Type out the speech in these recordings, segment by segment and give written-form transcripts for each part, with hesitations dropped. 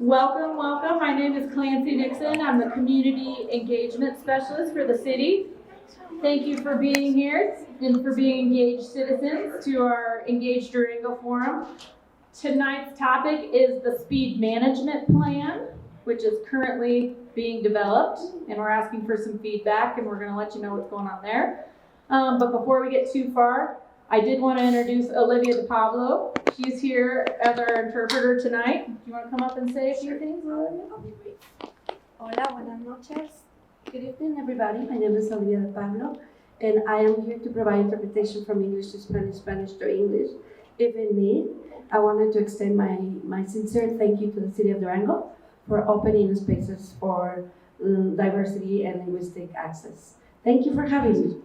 Welcome, welcome. My name is Clancy Nixon. I'm the Community Engagement Specialist for the city. Thank you for being here and for being engaged citizens to our Engaged Durango Forum. Tonight's topic is the Speed Management Plan, which is currently being developed, and we're asking for some feedback, and we're going to let you know what's going on there. But before we get too far, I did want to introduce Olivia DePablo. She's here as our interpreter tonight. Do you want to come up and say a few things, Olivia? Hola, buenas noches. Good evening, everybody. My name is Olivia DePablo, and I am here to provide interpretation from English to Spanish, Spanish to English. If in need, I wanted to extend my sincere thank you to the City of Durango for opening spaces for diversity and linguistic access. Thank you for having me.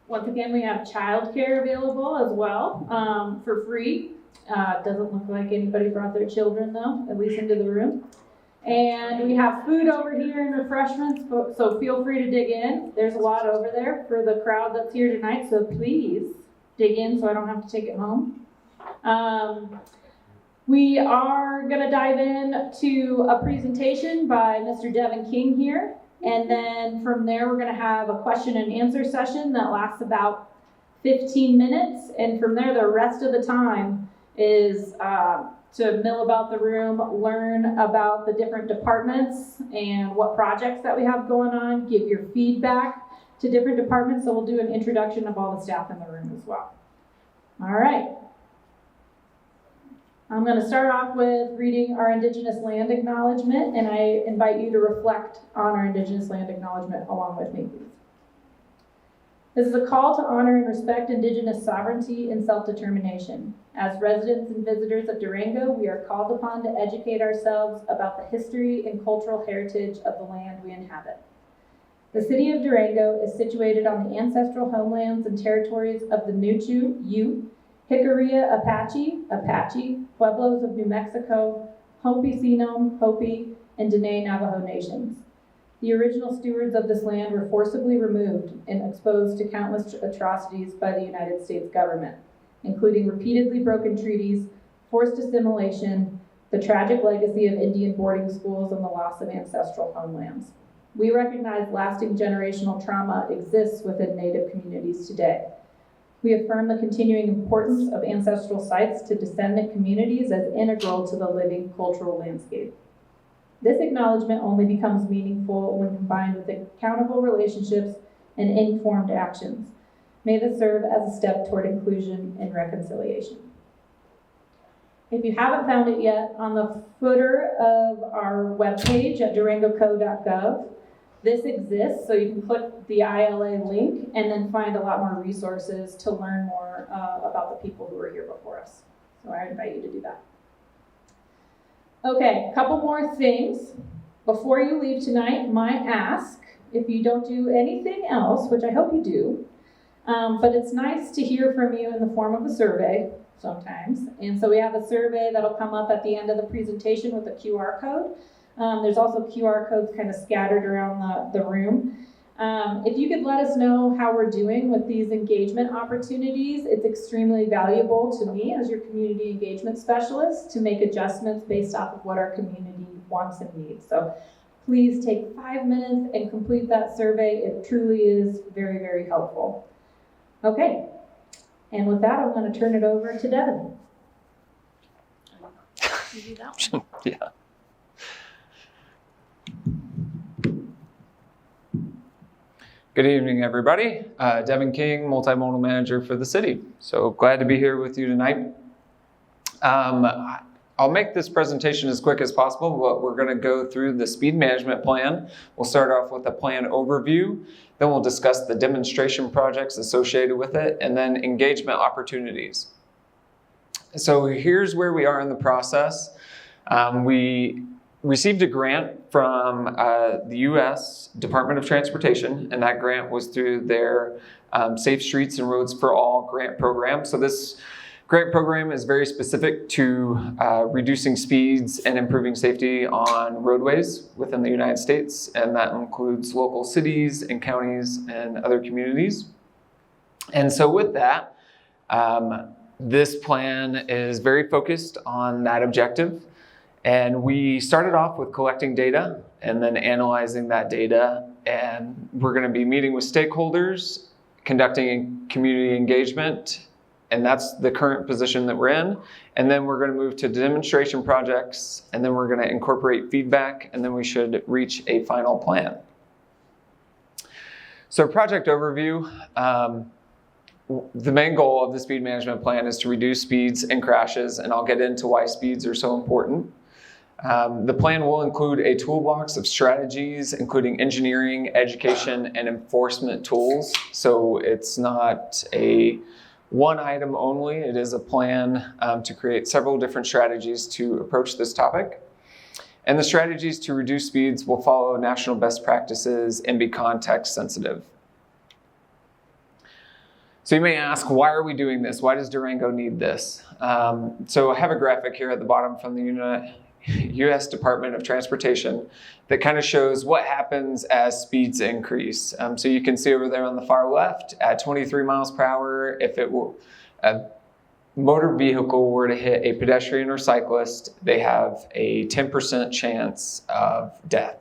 Once again, we have childcare available as well for free. Doesn't look like anybody brought their children though, at least into the room. And we have food over here and refreshments, so feel free to dig in. There's a lot over there for the crowd that's here tonight, so please dig in so I don't have to take it home. We are going to dive in to a presentation by Mr. Devin King here. And then from there, we're going to have a question and answer session that lasts about 15 minutes. And from there, the rest of the time is to mill about the room, learn about the different departments and what projects that we have going on, give your feedback to different departments. So we'll do an introduction of all the staff in the room as well. All right. I'm going to start off with reading our Indigenous Land Acknowledgement, and I invite you to reflect on our Indigenous Land Acknowledgement along with me, please. This is a call to honor and respect Indigenous sovereignty and self-determination. As residents and visitors of Durango, we are called upon to educate ourselves about the history and cultural heritage of the land we inhabit. The city of Durango is situated on the ancestral homelands and territories of the Nuchu, Ute, Jicarilla Apache, Pueblos of New Mexico, Hopi-Sinom, Hopi, and Dene Navajo nations. The original stewards of this land were forcibly removed and exposed to countless atrocities by the United States government, including repeatedly broken treaties, forced assimilation, the tragic legacy of Indian boarding schools, and the loss of ancestral homelands. We recognize lasting generational trauma exists within Native communities today. We affirm the continuing importance of ancestral sites to descendant communities as integral to the living cultural landscape. This acknowledgement only becomes meaningful when combined with accountable relationships and informed actions. May this serve as a step toward inclusion and reconciliation. If you haven't found it yet, on the footer of our webpage at durangoco.gov, this exists, so you can click the ILA link and then find a lot more resources to learn more about the people who were here before us. So I invite you to do that. Okay, a couple more things. Before you leave tonight, my ask, if you don't do anything else, which I hope you do, but it's nice to hear from you in the form of a survey sometimes. And so we have a survey that'll come up at the end of the presentation with a QR code. There's also QR codes kind of scattered around the room. If you could let us know how we're doing with these engagement opportunities, it's extremely valuable to me as your community engagement specialist to make adjustments based off of what our community wants and needs. So please take 5 minutes and complete that survey. It truly is very, very helpful. Okay, and with that, I'm going to turn it over to Devin. You do that one? Yeah. Good evening, everybody. Devin King, Multimodal Manager for the city. So glad to be here with you tonight. I'll make this presentation as quick as possible, but we're going to go through the speed management plan. We'll start off with a plan overview, then we'll discuss the demonstration projects associated with it, and then engagement opportunities. So here's where we are in the process. We received a grant from the U.S. Department of Transportation, and that grant was through their Safe Streets and Roads for All grant program. So this grant program is very specific to reducing speeds and improving safety on roadways within the United States, and that includes local cities and counties and other communities. And so with that, this plan is very focused on that objective. And we started off with collecting data and then analyzing that data. And we're going to be meeting with stakeholders, conducting community engagement, and that's the current position that we're in. And then we're going to move to demonstration projects, and then we're going to incorporate feedback, and then we should reach a final plan. So project overview. The main goal of the speed management plan is to reduce speeds and crashes, and I'll get into why speeds are so important. The plan will include a toolbox of strategies, including engineering, education, and enforcement tools. So it's not a one item only. It is a plan to create several different strategies to approach this topic. And the strategies to reduce speeds will follow national best practices and be context sensitive. So you may ask, why are we doing this? Why does Durango need this? So I have a graphic here at the bottom from the U.S. Department of Transportation that kind of shows what happens as speeds increase. So you can see over there on the far left, at 23 miles per hour, if a motor vehicle were to hit a pedestrian or cyclist, they have a 10% chance of death.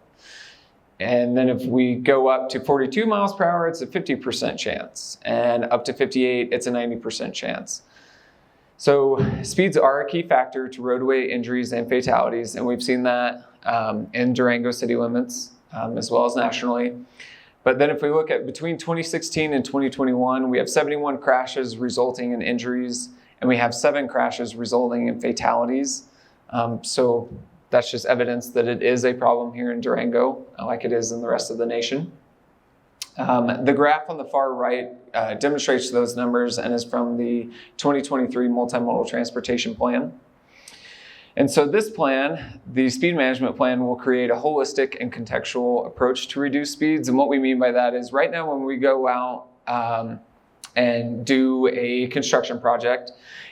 And then if we go up to 42 miles per hour, it's a 50% chance. And up to 58, it's a 90% chance. So speeds are a key factor to roadway injuries and fatalities, and we've seen that in Durango city limits as well as nationally. But then if we look at between 2016 and 2021, we have 71 crashes resulting in injuries, and we have 7 crashes resulting in fatalities. So that's just evidence that it is a problem here in Durango, like it is in the rest of the nation. The graph on the far right demonstrates those numbers and is from the 2023 Multimodal Transportation Plan. And so this plan, the speed management plan, will create a holistic and contextual approach to reduce speeds. And what we mean by that is right now when we go out and do a construction project,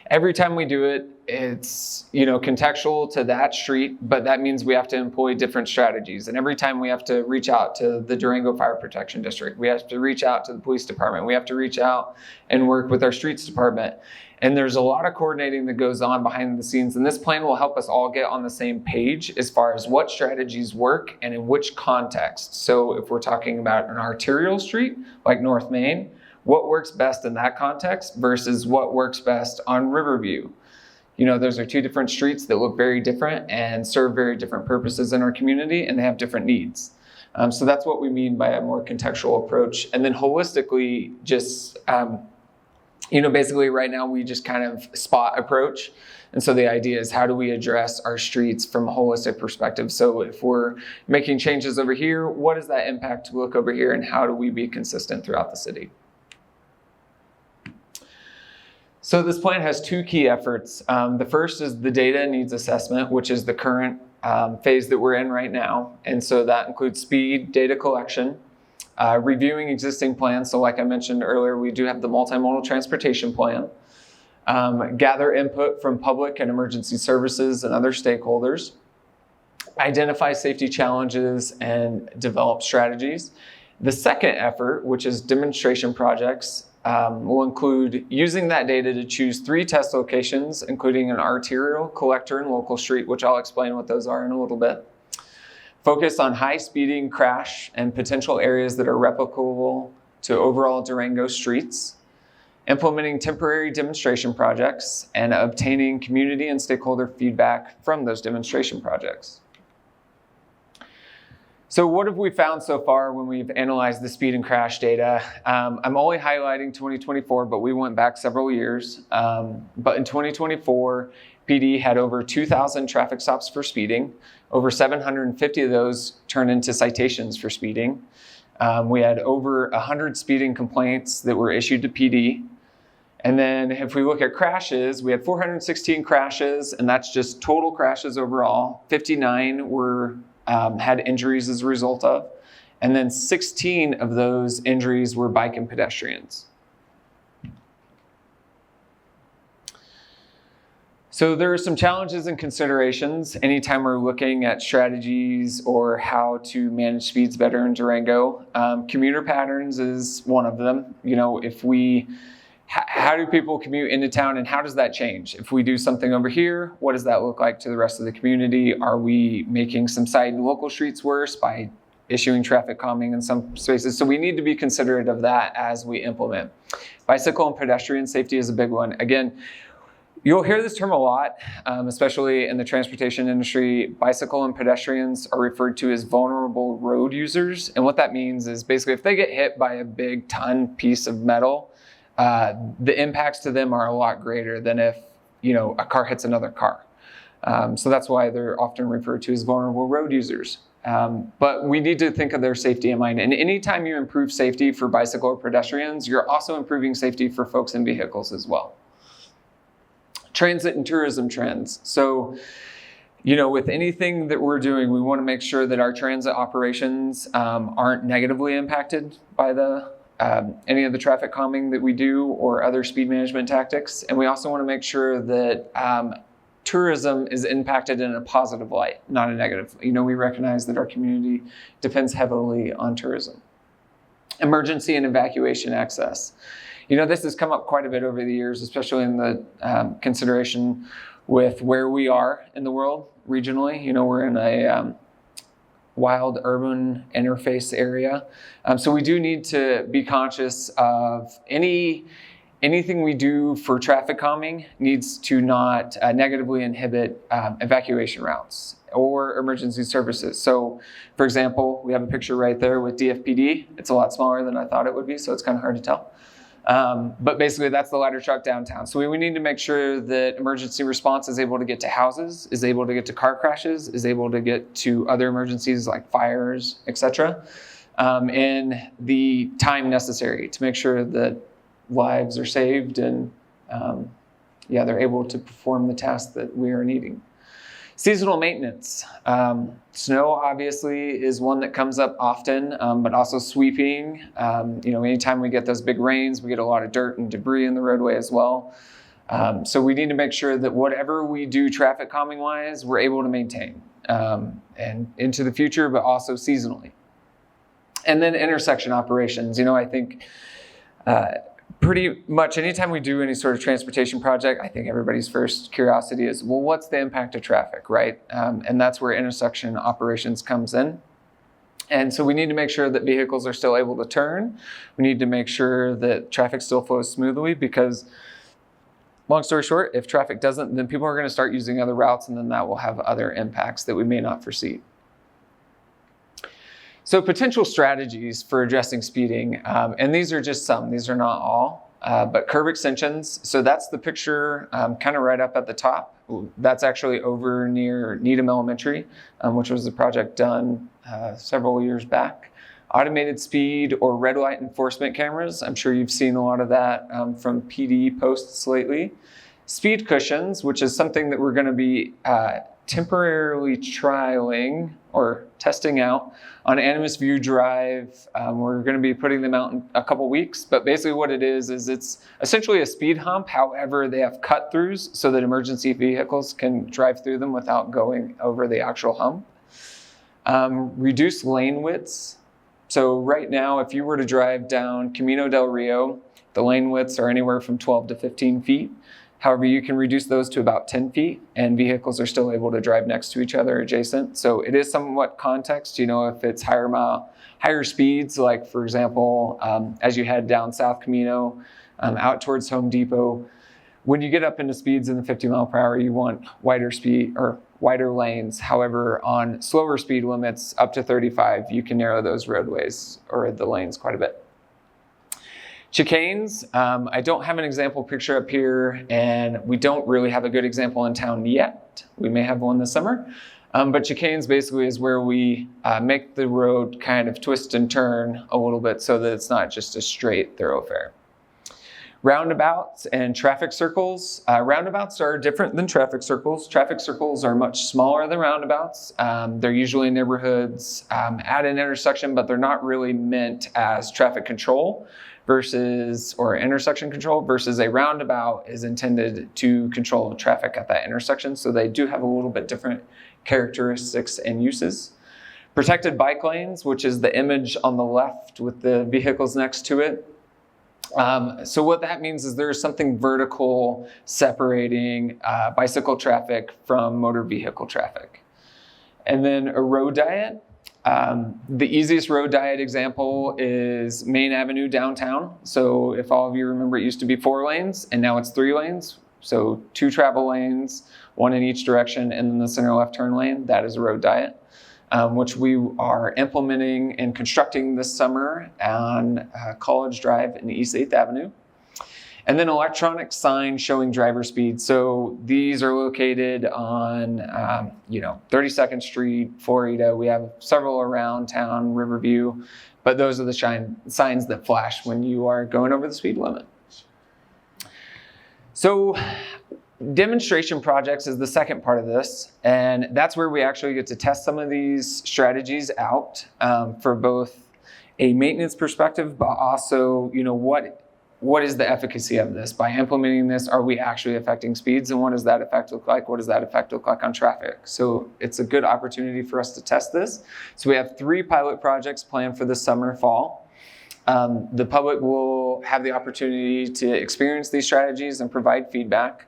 every time we do it, it's contextual to that street, but that means we have to employ different strategies. And every time we have to reach out to the Durango Fire Protection District, we have to reach out to the police department, we have to reach out and work with our streets department. And there's a lot of coordinating that goes on behind the scenes, and this plan will help us all get on the same page as far as what strategies work and in which context. So if we're talking about an arterial street like North Main, what works best in that context versus what works best on Riverview. Those are 2 different streets that look very different and serve very different purposes in our community, and they have different needs. So that's what we mean by a more contextual approach. And then holistically, just, basically right now we just kind of spot approach. And so the idea is, how do we address our streets from a holistic perspective? So if we're making changes over here, what does that impact look over here, and how do we be consistent throughout the city? So this plan has 2 key efforts. The first is the data needs assessment, which is the current phase that we're in right now. And so that includes speed, data collection, reviewing existing plans. So like I mentioned earlier, we do have the multimodal transportation plan, gather input from public and emergency services and other stakeholders, identify safety challenges, and develop strategies. The second effort, which is demonstration projects, will include using that data to choose 3 test locations, including an arterial, collector, and local street, which I'll explain what those are in a little bit. Focus on high speeding, crash, and potential areas that are replicable to overall Durango streets. Implementing temporary demonstration projects, and obtaining community and stakeholder feedback from those demonstration projects. So what have we found so far when we've analyzed the speed and crash data? I'm only highlighting 2024, but we went back several years. But in 2024, PD had over 2,000 traffic stops for speeding. Over 750 of those turned into citations for speeding. We had over 100 speeding complaints that were issued to PD. And then if we look at crashes, we had 416 crashes, and that's just total crashes overall. 59 were had injuries as a result of, and then 16 of those injuries were bike and pedestrians. So there are some challenges and considerations anytime we're looking at strategies or how to manage speeds better in Durango. Commuter patterns is one of them. If we how do people commute into town, and how does that change? If we do something over here, what does that look like to the rest of the community? Are we making some side and local streets worse by issuing traffic calming in some spaces? So we need to be considerate of that as we implement. Bicycle and pedestrian safety is a big one. Again, you'll hear this term a lot, especially in the transportation industry. Bicycle and pedestrians are referred to as vulnerable road users. And what that means is basically if they get hit by a big ton piece of metal, the impacts to them are a lot greater than if, a car hits another car. So that's why they're often referred to as vulnerable road users. But we need to think of their safety in mind. And anytime you improve safety for bicycle or pedestrians, you're also improving safety for folks in vehicles as well. Transit and tourism trends. So, with anything that we're doing, we want to make sure that our transit operations aren't negatively impacted by any of the traffic calming that we do or other speed management tactics. And we also want to make sure that tourism is impacted in a positive light, not a negative. We recognize that our community depends heavily on tourism. Emergency and evacuation access. This has come up quite a bit over the years, especially in the consideration with where we are in the world regionally. We're in a wild urban interface area. So we do need to be conscious of anything we do for traffic calming needs to not negatively inhibit evacuation routes or emergency services. So, for example, we have a picture right there with DFPD. It's a lot smaller than I thought it would be, so it's kind of hard to tell. But basically, that's the ladder truck downtown. So we need to make sure that emergency response is able to get to houses, is able to get to car crashes, is able to get to other emergencies like fires, etc., in the time necessary to make sure that lives are saved and they're able to perform the tasks that we are needing. Seasonal maintenance. Snow obviously is one that comes up often, but also sweeping. Anytime we get those big rains, we get a lot of dirt and debris in the roadway as well. So we need to make sure that whatever we do traffic calming wise, we're able to maintain and into the future, but also seasonally. And then intersection operations. I think pretty much anytime we do any sort of transportation project, I think everybody's first curiosity is, well, what's the impact of traffic, right? And that's where intersection operations comes in. And so we need to make sure that vehicles are still able to turn. We need to make sure that traffic still flows smoothly because, long story short, if traffic doesn't, then people are going to start using other routes, and then that will have other impacts that we may not foresee. So potential strategies for addressing speeding, and these are just some, these are not all, but curb extensions. So that's the picture kind of right up at the top. That's actually over near Needham Elementary, which was a project done several years back. Automated speed or red light enforcement cameras. I'm sure you've seen a lot of that from PD posts lately. Speed cushions, which is something that we're going to be temporarily trialing or testing out on Animas View Drive. We're going to be putting them out in a couple weeks, but basically what it is it's essentially a speed hump. However, they have cut-throughs so that emergency vehicles can drive through them without going over the actual hump. Reduce lane widths. So right now, if you were to drive down Camino del Rio, the lane widths are anywhere from 12 to 15 feet. However, you can reduce those to about 10 feet and vehicles are still able to drive next to each other adjacent. So it is somewhat context, if it's higher speeds, like for example, as you head down South Camino, out towards Home Depot, when you get up into speeds in the 50 mile per hour, you want wider speed or wider lanes. However, on slower speed limits up to 35, you can narrow those roadways or the lanes quite a bit. Chicanes, I don't have an example picture up here, and we don't really have a good example in town yet. We may have one this summer. But chicanes basically is where we make the road kind of twist and turn a little bit so that it's not just a straight thoroughfare. Roundabouts and traffic circles. Roundabouts are different than traffic circles. Traffic circles are much smaller than roundabouts. They're usually neighborhoods at an intersection, but they're not really meant as traffic control or intersection control versus a roundabout is intended to control traffic at that intersection. So they do have a little bit different characteristics and uses. Protected bike lanes, which is the image on the left with the vehicles next to it. So what that means is there's something vertical separating bicycle traffic from motor vehicle traffic. And then a road diet. The easiest road diet example is Main Avenue downtown. So if all of you remember, it used to be 4 lanes and now it's 3 lanes. So 2 travel lanes, 1 in each direction, and then the center left turn lane. That is a road diet, which we are implementing and constructing this summer on College Drive and East 8th Avenue. And then electronic signs showing driver speed. So these are located on, 32nd Street, Florida. We have several around town, Riverview, but those are the signs that flash when you are going over the speed limit. So demonstration projects is the second part of this, and that's where we actually get to test some of these strategies out for both a maintenance perspective, but also, what is the efficacy of this? By implementing this, are we actually affecting speeds? And what does that effect look like? What does that effect look like on traffic? So it's a good opportunity for us to test this. So we have 3 pilot projects planned for the summer, fall. The public will have the opportunity to experience these strategies and provide feedback.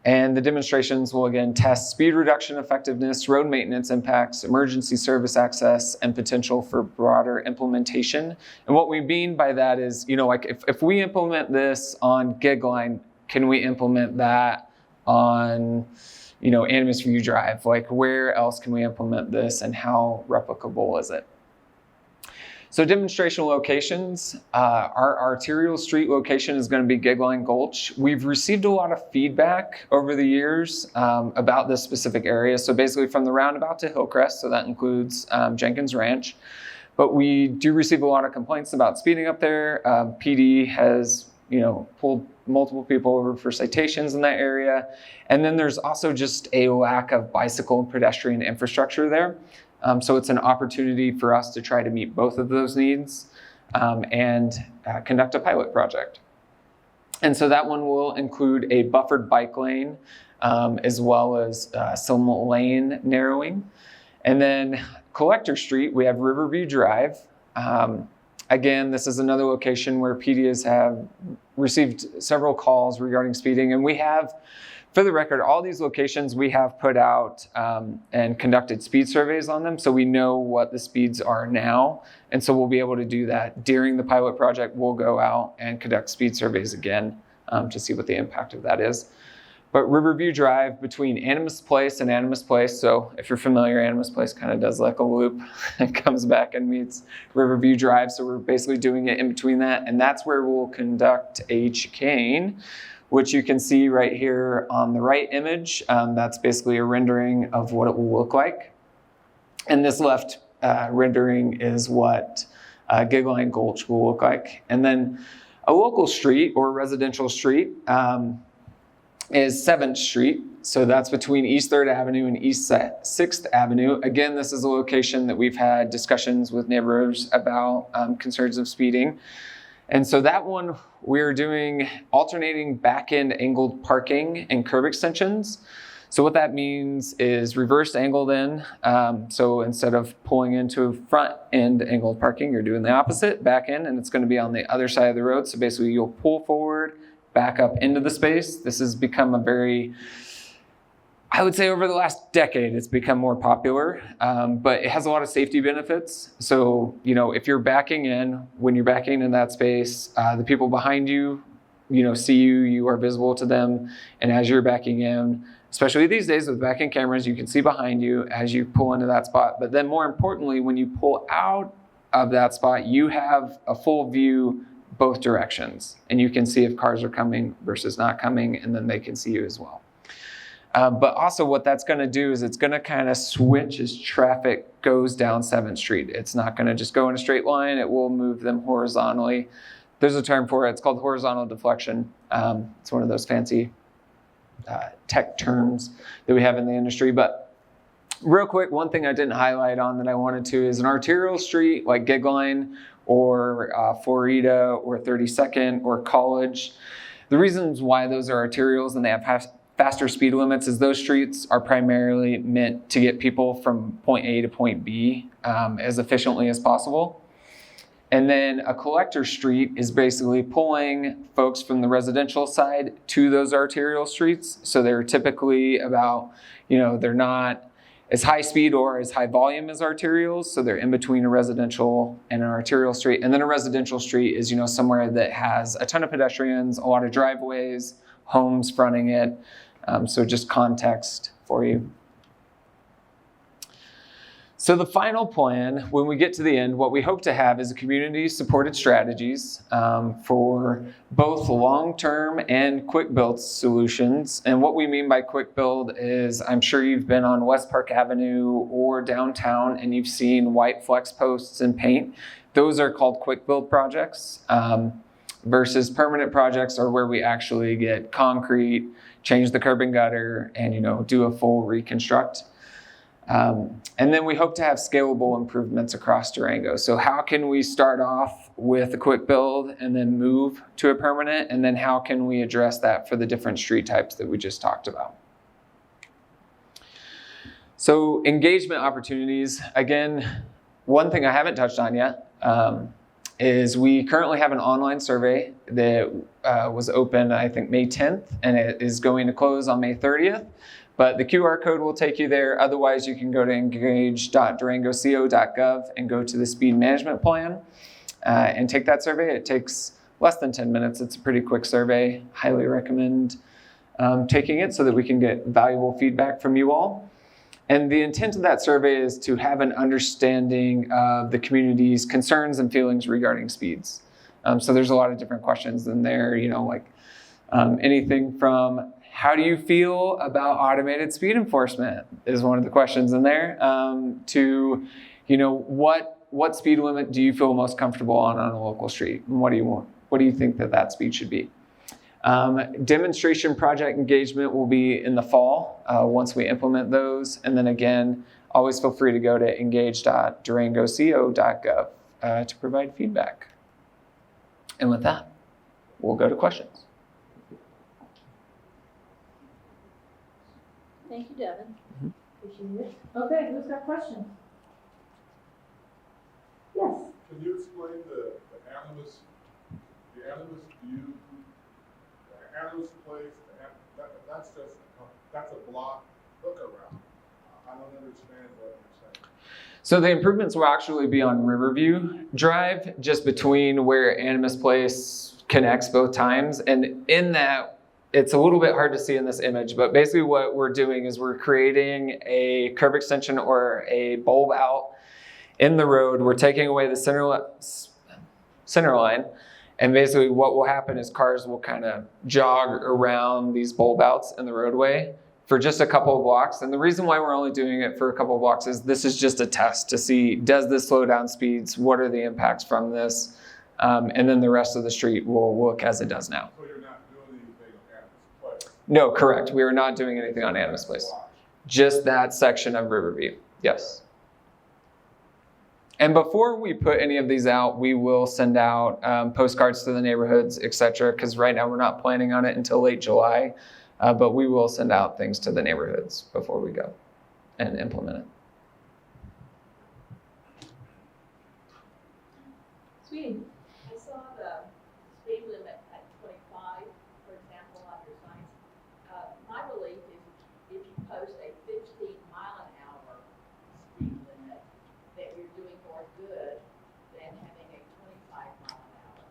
And the demonstrations will again test speed reduction effectiveness, road maintenance impacts, emergency service access, and potential for broader implementation. And what we mean by that is, if we implement this on gig line, can we implement that on, Animas View Drive? Like, where else can we implement this and how replicable is it? So demonstration locations, our arterial street location is going to be Gigline Gulch. We've received a lot of feedback over the years about this specific area. So basically from the roundabout to Hillcrest, so that includes Jenkins Ranch. But we do receive a lot of complaints about speeding up there. PD has, pulled multiple people over for citations in that area. And then there's also just a lack of bicycle and pedestrian infrastructure there. So it's an opportunity for us to try to meet both of those needs and conduct a pilot project. And so that one will include a buffered bike lane as well as some lane narrowing. And then Collector Street, we have Riverview Drive. Again, this is another location where PDs have received several calls regarding speeding, and we have, for the record, all these locations we have put out and conducted speed surveys on them, so we know what the speeds are now, and so we'll be able to do that. During the pilot project, we'll go out and conduct speed surveys again to see what the impact of that is. But Riverview Drive between Animas Place and Animas Place, so if you're familiar, Animas Place kind of does like a loop and comes back and meets Riverview Drive, so we're basically doing it in between that, and that's where we'll conduct a chicane, which you can see right here on the right image. That's basically a rendering of what it will look like. And this left rendering is what Gigline Gulch will look like. And then a local street or residential street is 7th Street. So that's between East 3rd Avenue and East 6th Avenue. Again, this is a location that we've had discussions with neighbors about concerns of speeding. And so that one, we're doing alternating back-end angled parking and curb extensions. So what that means is reverse angled in. So instead of pulling into front-end angled parking, you're doing the opposite, back end, and it's going to be on the other side of the road. So basically, you'll pull forward, back up into the space. This has become a very, I would say over the last decade, it's become more popular, but it has a lot of safety benefits. So, if you're backing in, when you're backing in that space, the people behind you, see you, you are visible to them. And as you're backing in, especially these days with backing cameras, you can see behind you as you pull into that spot. But then more importantly, when you pull out of that spot, you have a full view both directions. And you can see if cars are coming versus not coming, and then they can see you as well. But also what that's going to do is it's going to kind of switch as traffic goes down 7th Street. It's not going to just go in a straight line. It will move them horizontally. There's a term for it. It's called horizontal deflection. It's one of those fancy tech terms that we have in the industry. But real quick, one thing I didn't highlight on that I wanted to is an arterial street like Gigline or Florida or 32nd or College. The reasons why those are arterials and they have faster speed limits is those streets are primarily meant to get people from point A to point B as efficiently as possible. And then a collector street is basically pulling folks from the residential side to those arterial streets. So they're typically about, they're not as high speed or as high volume as arterials. So they're in between a residential and an arterial street. And then a residential street is, somewhere that has a ton of pedestrians, a lot of driveways, homes fronting it. So just context for you. So the final plan, when we get to the end, what we hope to have is a community-supported strategies for both long-term and quick-build solutions. And what we mean by quick-build is, I'm sure you've been on West Park Avenue or downtown and you've seen white flex posts and paint. Those are called quick-build projects versus permanent projects are where we actually get concrete, change the curb and gutter, and do a full reconstruct. And then we hope to have scalable improvements across Durango. So how can we start off with a quick build and then move to a permanent? And then how can we address that for the different street types that we just talked about? So engagement opportunities, again, one thing I haven't touched on yet is we currently have an online survey that was open, I think, May 10th, and it is going to close on May 30th. But the QR code will take you there. Otherwise, you can go to engage.durangoco.gov and go to the speed management plan and take that survey. It takes less than 10 minutes. It's a pretty quick survey. Highly recommend taking it so that we can get valuable feedback from you all. And the intent of that survey is to have an understanding of the community's concerns and feelings regarding speeds. So there's a lot of different questions in there, anything from how do you feel about automated speed enforcement is one of the questions in there, to, what speed limit do you feel most comfortable on a local street? And what do you want? What do you think that speed should be? Demonstration project engagement will be in the fall once we implement those. And then again, always feel free to go to engage.durangoco.gov to provide feedback. And with that, we'll go to questions. Thank you, Devin. Appreciate it. Okay, who's got questions? Yes. Can you explain the animus view, the animus place? That's a block look around. I don't understand what you're saying. So the improvements will actually be on Riverview Drive, just between where Animus Place connects both times. And in that, it's a little bit hard to see in this image, but basically what we're doing is we're creating a curb extension or a bulb out in the road. We're taking away the center line. And basically what will happen is cars will kind of jog around these bulb outs in the roadway for just a couple of blocks. And the reason why we're only doing it for a couple of blocks is this is just a test to see, does this slow down speeds? What are the impacts from this? And then the rest of the street will look as it does now. So you're not doing anything on Animus Place? No, correct. We are not doing anything on Animus Place. Just that section of Riverview, yes. And before we put any of these out, we will send out postcards to the neighborhoods, et cetera, because right now we're not planning on it until late July. But we will send out things to the neighborhoods before we go and implement it. Sweet. I saw the speed limit at 25, for example, on your signs. My belief is if you post a 15-mile-an-hour speed limit, that you're doing more good than having a 25-mile-an-hour.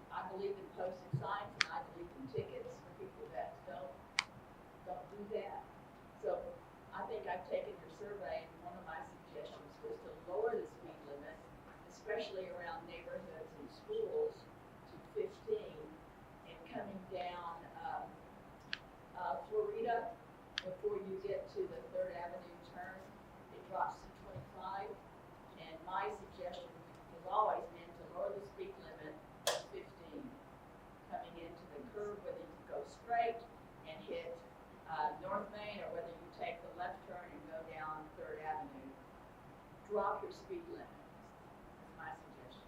I believe in posted signs, and I believe in tickets for people that don't do that. So I think I've taken your survey, and one of my suggestions was to lower the speed limit, especially around neighborhoods and schools, to 15, and coming down Florida, before you get to the 3rd Avenue turn, it drops to 25. And my suggestion has always been to lower the speed limit to 15, coming into the curve, whether you go straight and hit North Main, or whether you take the left turn and go down 3rd Avenue. Drop your speed limit. That's my suggestion.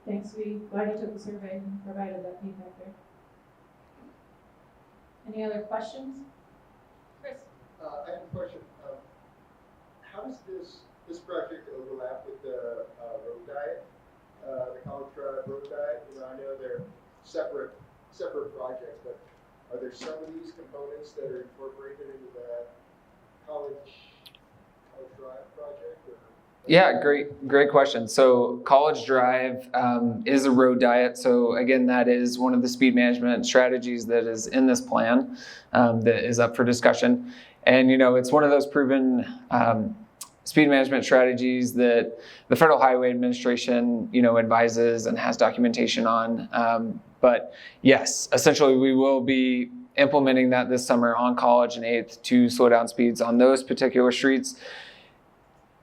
Thanks, sweetie. Glad you took the survey and provided that feedback there. Any other questions? Chris? I have a question. How does this project overlap with the road diet? the College Drive road diet? You know, I know they're separate projects, but are there some of these components that are incorporated into that College Drive project? Or? Yeah, great question. So College Drive is a road diet. So again, that is one of the speed management strategies that is in this plan that is up for discussion. And it's one of those proven speed management strategies that the Federal Highway Administration advises and has documentation on. But yes, essentially we will be implementing that this summer on College and 8th to slow down speeds on those particular streets.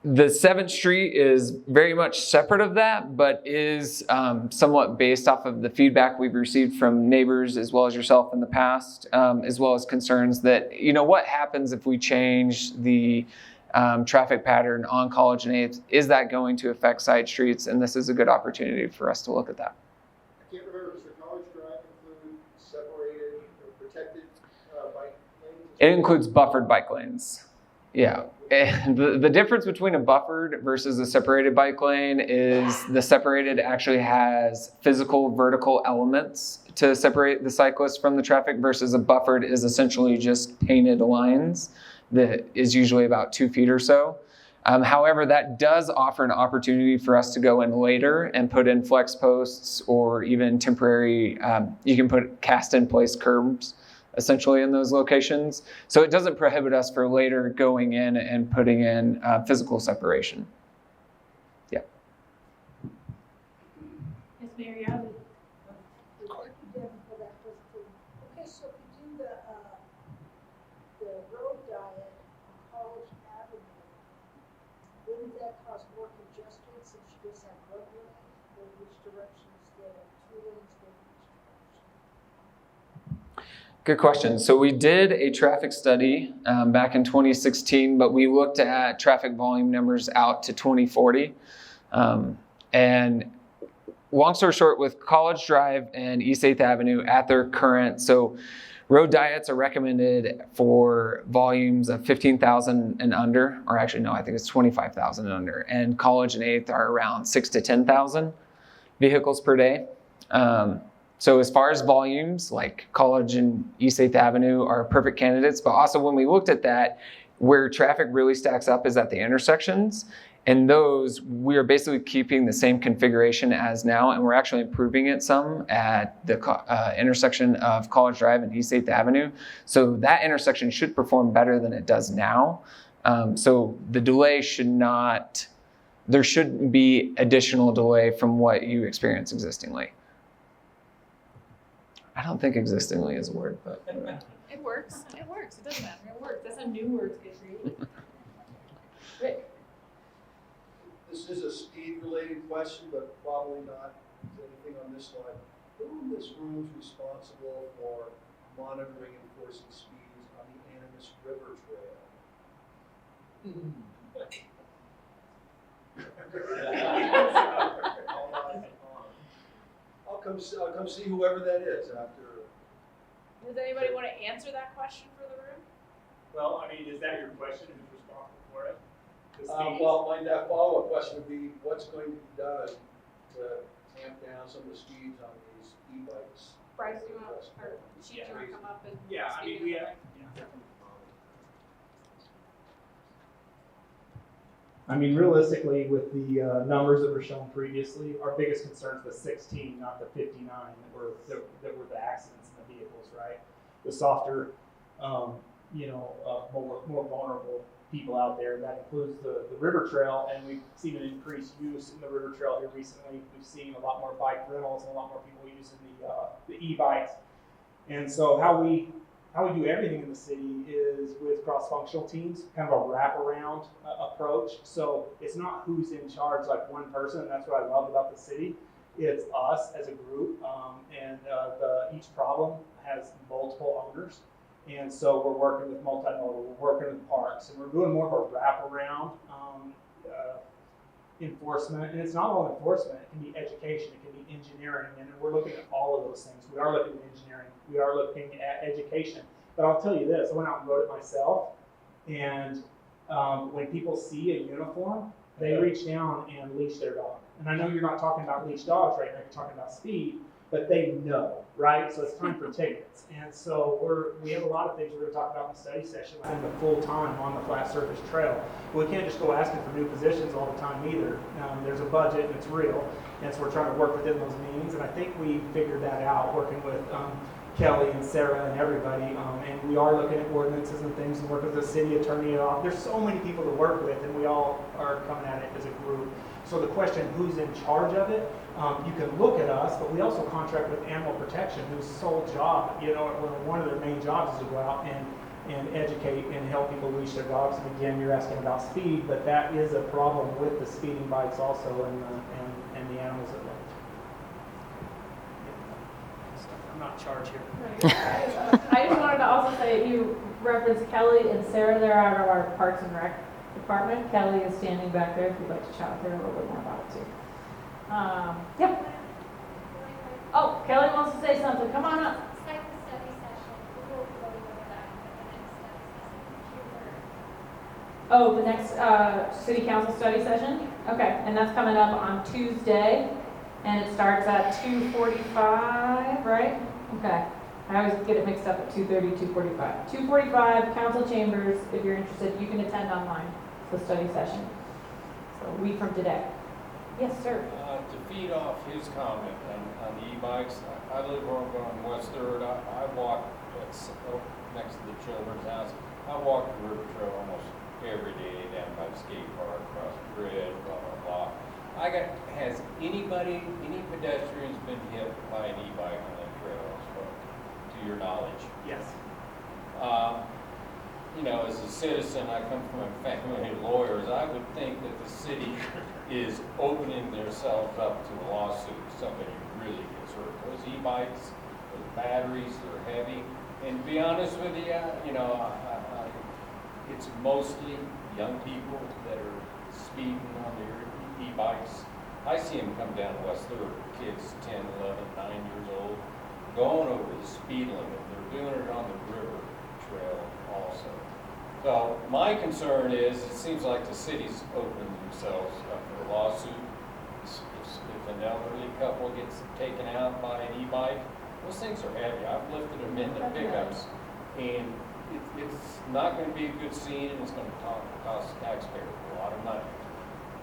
The 7th Street is very much separate of that, but is somewhat based off of the feedback we've received from neighbors as well as yourself in the past, as well as concerns that, what happens if we change the traffic pattern on College and 8th? Is that going to affect side streets? And this is a good opportunity for us to look at that. I can't remember, does the College Drive include separated or protected bike lanes? It includes buffered bike lanes. Yeah. And the difference between a buffered versus a separated bike lane is the separated actually has physical vertical elements to separate the cyclist from the traffic versus a buffered is essentially just painted lines that is usually about 2 feet or so. However, that does offer an opportunity for us to go in later and put in flex posts or even temporary, you can put cast in place curbs essentially in those locations. So it doesn't prohibit us for later going in and putting in physical separation. Yeah. Ms. Mary Allen. Thank you, Devin, for that presentation. Okay, so if you do the road diet on College Avenue, wouldn't that cause more congestion since you just have one lane? Or which direction instead of 2 lanes going each direction? Good question. So we did a traffic study back in 2016, but we looked at traffic volume numbers out to 2040. And long story short, with College Drive and East 8th Avenue at their current, so road diets are recommended for volumes of 15,000 and under, or actually no, I think it's 25,000 and under. And College and 8th are around 6,000 to 10,000 vehicles per day. So as far as volumes, like College and East 8th Avenue are perfect candidates, but also when we looked at that, where traffic really stacks up is at the intersections. And those, we are basically keeping the same configuration as now, and we're actually improving it some at the intersection of College Drive and East 8th Avenue. So that intersection should perform better than it does now. So the delay there shouldn't be additional delay from what you experience existingly. I don't think existingly is a word, but. It works. It works. It doesn't matter. It works. That's a new word to get created. Rick. This is a speed-related question, but probably not anything on this slide. Who in this room is responsible for monitoring and enforcing speeds on the Animas River Trail? I'll come see whoever that is after. Does anybody want to answer that question for the room? Well, I mean, is that your question? Who's responsible for it? Well, my follow-up question would be, what's going to be done to tamp down some of the speeds on these e-bikes? Bryce, do you want, or Chief, do you want to come up and Yeah, I mean, speak we into have. the I mean, realistically, with the numbers that were shown previously, our biggest concern is the 16, not the 59 that were the accidents in the vehicles, right? The softer, more vulnerable people out there. That includes the river trail, and we've seen an increased use in the river trail here recently. We've seen a lot more bike rentals and a lot more people using the e-bikes. And so how we do everything in the city is with cross-functional teams, kind of a wraparound approach. So it's not who's in charge, like one person. That's what I love about the city. It's us as a group, and each problem has multiple owners. And so we're working with multimodal, we're working with parks, and we're doing more of a wraparound enforcement. And it's not all enforcement, it can be education, it can be engineering, and we're looking at all of those things. We are looking at engineering, we are looking at education. But I'll tell you this, I went out and wrote it myself, and when people see a uniform, they reach down and leash their dog. And I know you're not talking about leash dogs right now, you're talking about speed, but they know, right? So it's time for tickets. And so we have a lot of things we're gonna talk about in the study session, in the full time on the flat surface trail. We can't just go asking for new positions all the time either. There's a budget and it's real, and so we're trying to work within those means. And I think we figured that out working with Kelly and Sarah and everybody. And we are looking at ordinances and things and work with the city attorney. There's so many people to work with, and we all are coming at it as a group. So the question, who's in charge of it? You can look at us, but we also contract with Animal Protection, whose sole job, one of their main jobs is to go out and educate and help people leash their dogs. And again, you're asking about speed, but that is a problem with the speeding bikes also and the animals that live. I'm not in charge here. I just wanted to also say, you referenced Kelly and Sarah. They're out of our Parks and Rec department. Kelly is standing back there if you'd like to chat with her a little bit more about it too. Yeah. Oh, Kelly wants to say something. Come on up. Study session, we will be going over that at the next study session. Oh, the next city council study session? Okay, and that's coming up on Tuesday, and it starts at 2:45, right? Okay. I always get it mixed up at 2:30, 2:45. 2:45, council chambers. If you're interested, you can attend online. It's a study session. So a week from today. Yes, sir. To feed off his comment on the e-bikes, I live over on West Third. I walk next to the children's house. I walk the river trail almost every day down by the skate park, across the bridge, blah, blah, blah. Has any pedestrians been hit by an e-bike on that trail, to your knowledge? Yes. As a citizen, I come from a family of lawyers. I would think that the city is opening themselves up to a lawsuit if somebody really gets hurt. Those e-bikes, those batteries, they're heavy. And to be honest with you, it's mostly young people that are speeding on their e-bikes. I see them come down West Third, kids 10, 11, 9 years old, going over the speed limit. They're doing it on the river trail also. So my concern is, it seems like the city's opening themselves up for a lawsuit. If an elderly couple gets taken out by an e-bike, those things are heavy. I've lifted them in the pickups, and it's not going to be a good scene, and it's going to cost the taxpayer a lot of money.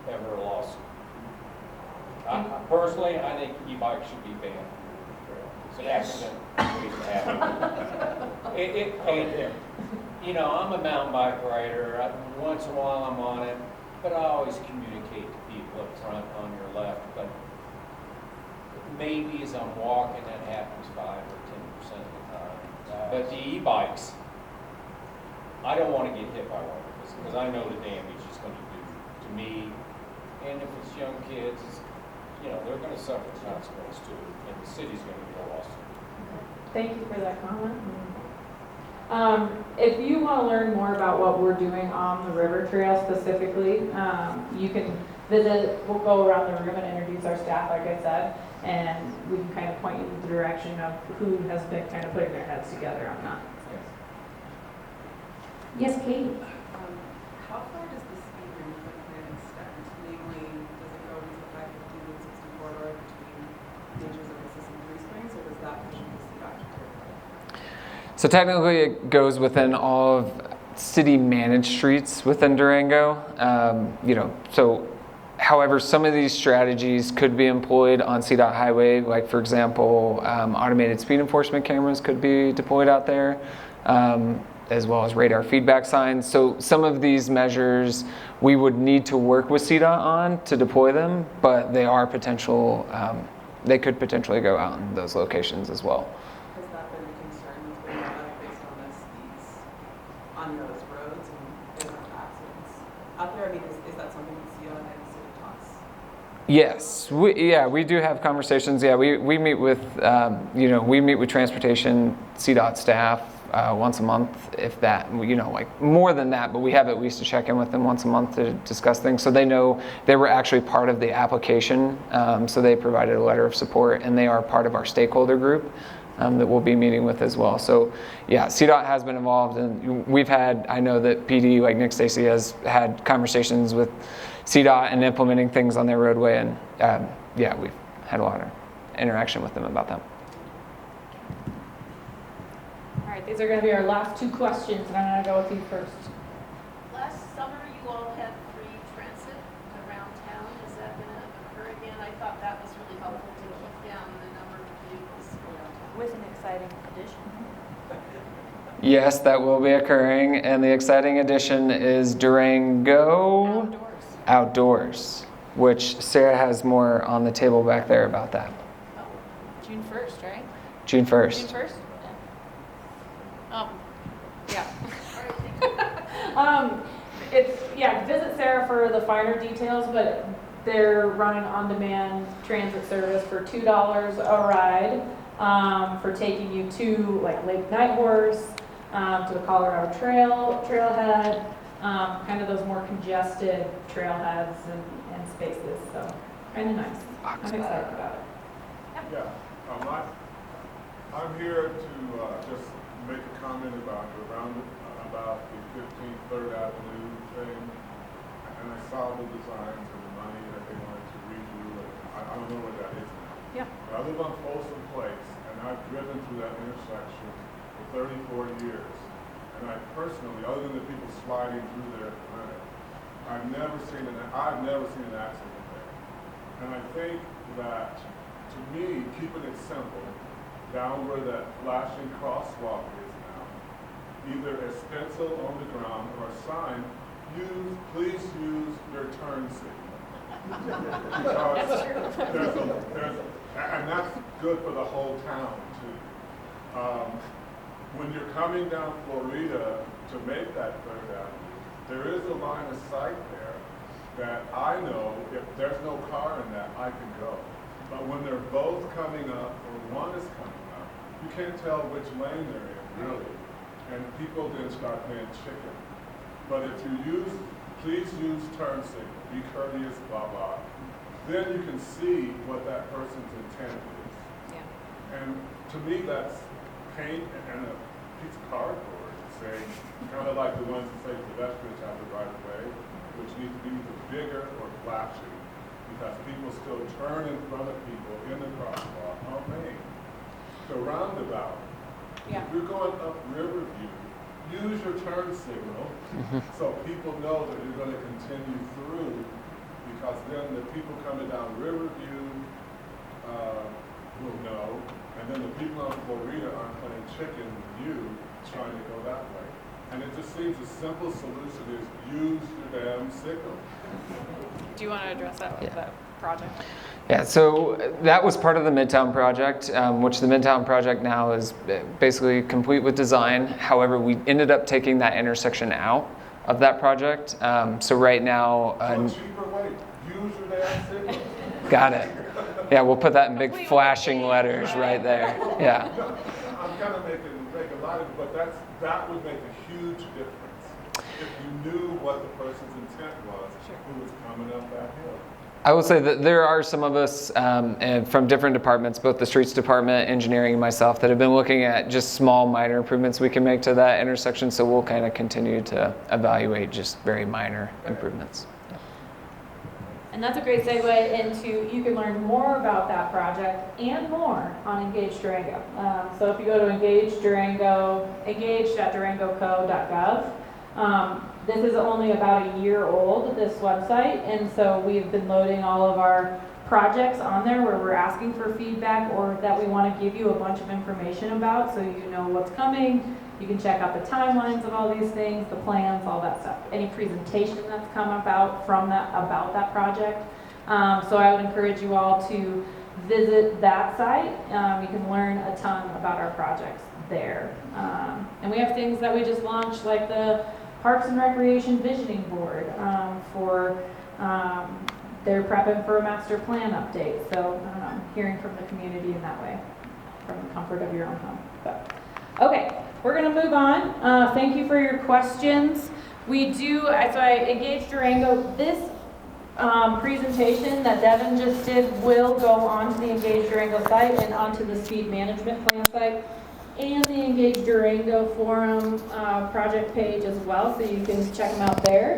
Ever a lawsuit. Personally, I think e-bikes should be banned. It's an accident waiting to happen. I'm a mountain bike rider. Once in a while I'm on it, but I always communicate to people up front on your left. But maybe as I'm walking, that happens 5 or 10% of the time. But the e-bikes, I don't want to get hit by one because I know the damage it's going to do to me. And if it's young kids, they're going to suffer the consequence too, and the city's going to be lost. Thank you for that comment. If you want to learn more about what we're doing on the river trail specifically, you can visit. We'll go around the room and introduce our staff, like I said, and we can kind of point you in the direction of who has been kind of putting their heads together on that. Yes, Kate. How far does the speed management plan extend? Namely, does it go into the 550 and 60 corridor between Nature's Oasis and Three Springs, or does that push into CDOT territory? So technically it goes within all of city managed streets within Durango. However, some of these strategies could be employed on CDOT highway, like for example, automated speed enforcement cameras could be deployed out there, as well as radar feedback signs. So some of these measures we would need to work with CDOT on to deploy them, but they are they could potentially go out in those locations as well. Has that been a concern that's been brought up based on the speeds on those roads and there's no accidents out there? I mean, is that something you see on any city talks? Yes, we do have conversations. Yeah, we meet with we meet with transportation CDOT staff once a month, if that, like more than that, but we have at least to check in with them once a month to discuss things. So they know they were actually part of the application. So they provided a letter of support, and they are part of our stakeholder group. that we'll be meeting with as well. So yeah, CDOT has been involved, and we've had, I know that PD, like Nick Stacy, has had conversations with CDOT and implementing things on their roadway, and yeah, we've had a lot of interaction with them about that. All right, these are going to be our last two questions, and I'm going to go with you first. Last summer, you all had free transit around town. Is that going to occur again? I thought that was really helpful to keep down the number of vehicles around town. With an exciting addition. Yes, that will be occurring, and the exciting addition is Durango Outdoors, which Sarah has more on the table back there about that. June 1st, right? June 1st. June 1st? Yeah. Visit Sarah for the finer details, but they're running on-demand transit service for $2 a ride, for taking you to like Lake Nighthorse, to the Colorado trailhead, kind of those more congested trailheads and spaces. So kind of nice. I'm excited about it. Yeah, I'm here to just make a comment about the 15th Third Avenue thing, and I saw the designs and the money that they wanted to redo, and I don't know what that is now. Yeah. But I live on Folsom Place, and I've driven through that intersection for 34 years, and I personally, other than the people sliding through there at the minute, I've never seen an accident there. And I think that, to me, keeping it simple, down where that flashing crosswalk is now, either a stencil on the ground or a sign, please use your turn signal. Because and that's good for the whole town too. When you're coming down Florida to make that Third Avenue, there is a line of sight there that I know if there's no car in that, I can go. But when they're both coming up, or one is coming up, you can't tell which lane they're in, really. And people then start playing chicken. But if you please use turn signal, be courteous, blah, blah, then you can see what that person's intent is. Yeah. And to me, that's paint and a piece of cardboard saying, kind of like the ones that say pedestrians have the right of way, which need to be either bigger or flashing. Because people still turn in front of people in the crosswalk on Main. The roundabout. Yeah. If you're going up Riverview, use your turn signal so people know that you're going to continue through, because then the people coming down Riverview will know, and then the people on Florida aren't playing chicken with you trying to go that way. And it just seems a simple solution is use your damn signal. Do you want to address that with that project? Yeah, so that was part of the Midtown project, which the Midtown project now is basically complete with design. However, we ended up taking that intersection out of that project. So right now... cheaper way, use your damn signal. Got it. Yeah, we'll put that in big flashing letters right there. Yeah. I'm kind of making light of it, but that would make a huge difference if you knew what the person's intent was who was coming up that hill. I will say that there are some of us and from different departments, both the streets department, engineering, and myself, that have been looking at just small minor improvements we can make to that intersection. So we'll kind of continue to evaluate just very minor improvements. And that's a great segue into, you can learn more about that project and more on Engage Durango. So if you go to engage.durango.gov, this is only about a year old, this website, and so we've been loading all of our projects on there where we're asking for feedback or that we want to give you a bunch of information about so you know what's coming. You can check out the timelines of all these things, the plans, all that stuff. Any presentation that's come about that project. So I would encourage you all to visit that site. You can learn a ton about our projects there. And we have things that we just launched, like the Parks and Recreation Visioning Board they're prepping for a master plan update. So hearing from the community in that way, from the comfort of your own home. Okay, we're going to move on. Thank you for your questions. We do, so I Engage Durango, this presentation that Devin just did will go onto the Engage Durango site and onto the speed management plan site and the Engage Durango forum project page as well, so you can check them out there.